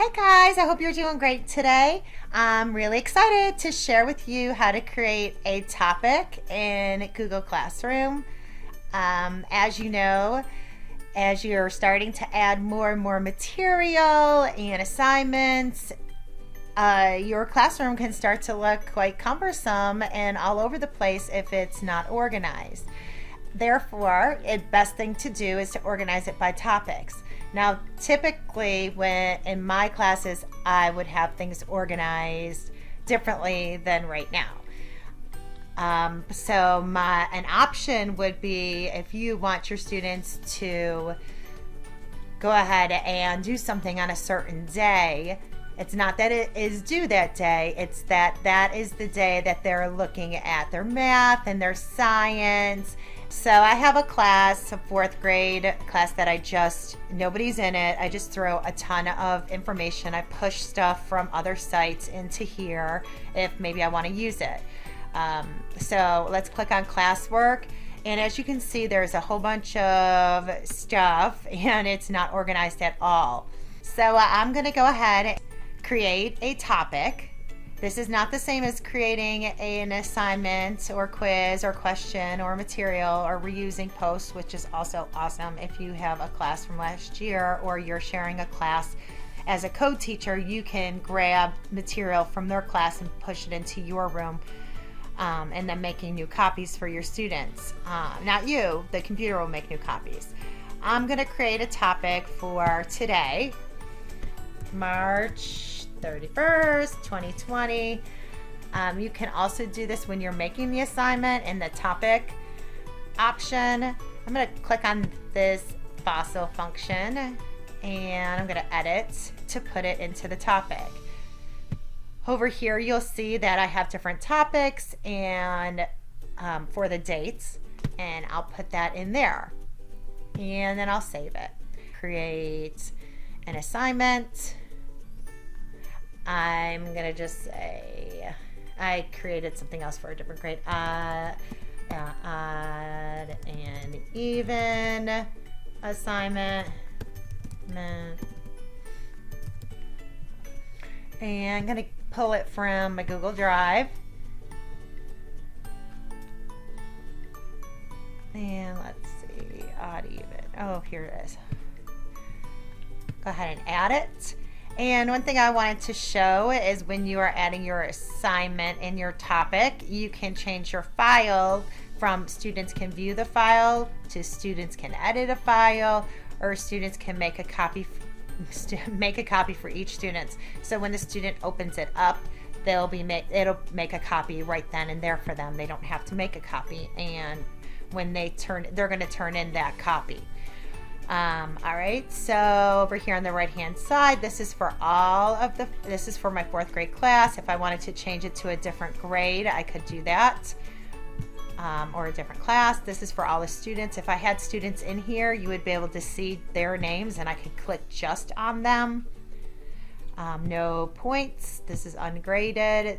Hey guys, I hope you're doing great today. I'm really excited to share with you how to create a topic in Google Classroom. As you know, as you're starting to add more and more material and assignments, your classroom can start to look quite cumbersome and all over the place if it's not organized. Therefore, the best thing to do is to organize it by topics. Now, typically, when in my classes, I would have things organized differently than right now. An option would be if you want your students to go ahead and do something on a certain day. It's not that it is due that day, it's that that is the day that they're looking at their math and their science. So I have a class, a fourth grade class that nobody's in it. I just throw a ton of information. I push stuff from other sites into here if maybe I want to use it. So let's click on classwork. And as you can see, there's a whole bunch of stuff and it's not organized at all. So I'm going to go ahead and create a topic. This is not the same as creating an assignment or quiz or question or material or reusing posts, which is also awesome if you have a class from last year or you're sharing a class. As a code teacher, you can grab material from their class and push it into your room, and then making new copies for your students. Not you, the computer will make new copies. I'm going to create a topic for today, March 31st, 2020. You can also do this when you're making the assignment in the topic option. I'm going to click on this fossil function and I'm going to edit to put it into the topic. Over here you'll see that I have different topics and for the dates, and I'll put that in there and then I'll save it. Create an assignment. I'm going to just say I created something else for a different grade. Odd and even assignment. And I'm going to pull it from my Google Drive. And let's see, odd even. Oh, here it is. Go ahead and add it. And one thing I wanted to show is when you are adding your assignment in your topic, you can change your file from students can view the file to students can edit a file, or students can make a copy for each student. So when the student opens it up, it'll make a copy right then and there for them. They don't have to make a copy, and when they're going to turn in that copy. All right, so over here on the right hand side, this is for this is for my fourth grade class. If I wanted to change it to a different grade, I could do that, or a different class. This is for all the students. If I had students in here, you would be able to see their names and I could click just on them. No points. This is ungraded.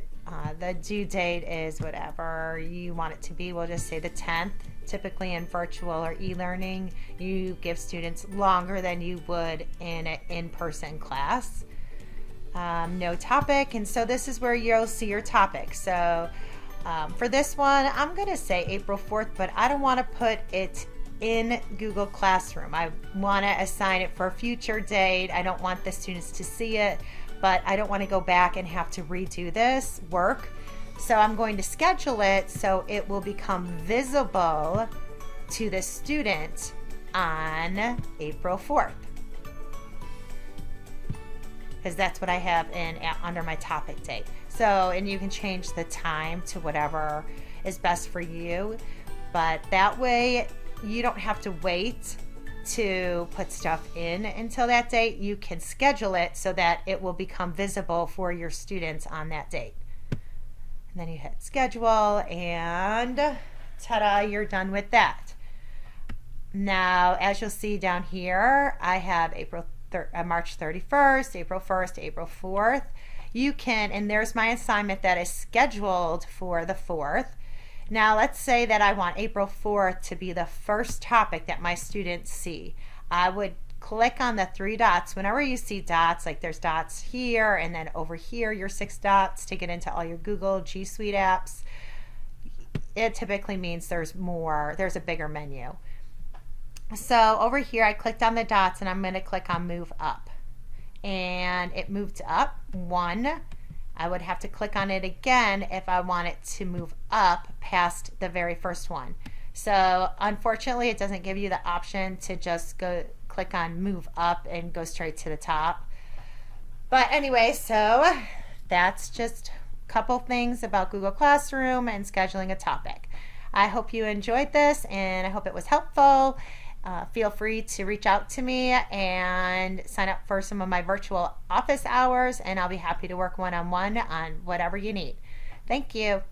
The due date is whatever you want it to be. We'll just say the 10th. Typically in virtual or e-learning, you give students longer than you would in an in-person class. No topic, and so this is where you'll see your topic. So for this one, I'm going to say April 4th, but I don't want to put it in Google Classroom. I want to assign it for a future date. I don't want the students to see it, but I don't want to go back and have to redo this work. So I'm going to schedule it so it will become visible to the student on April 4th. Because that's what I have under my topic date. So, and you can change the time to whatever is best for you. But that way you don't have to wait to put stuff in until that date. You can schedule it so that it will become visible for your students on that date. Then you hit schedule and ta-da, you're done with that. Now, as you'll see down here, I have March 31st, April 1st, April 4th. You can, and there's my assignment that is scheduled for the 4th. Now, let's say that I want April 4th to be the first topic that my students see. I would click on the three dots. Whenever you see dots, like there's dots here and then over here, your 6 dots to get into all your Google G Suite apps, it typically means there's a bigger menu. So over here, I clicked on the dots and I'm going to click on move up. And it moved up 1. I would have to click on it again if I want it to move up past the very first one. So unfortunately, it doesn't give you the option to just go click on move up and go straight to the top. But anyway, so that's just a couple things about Google Classroom and scheduling a topic. I hope you enjoyed this and I hope it was helpful. Feel free to reach out to me and sign up for some of my virtual office hours, and I'll be happy to work one-on-one on whatever you need. Thank you.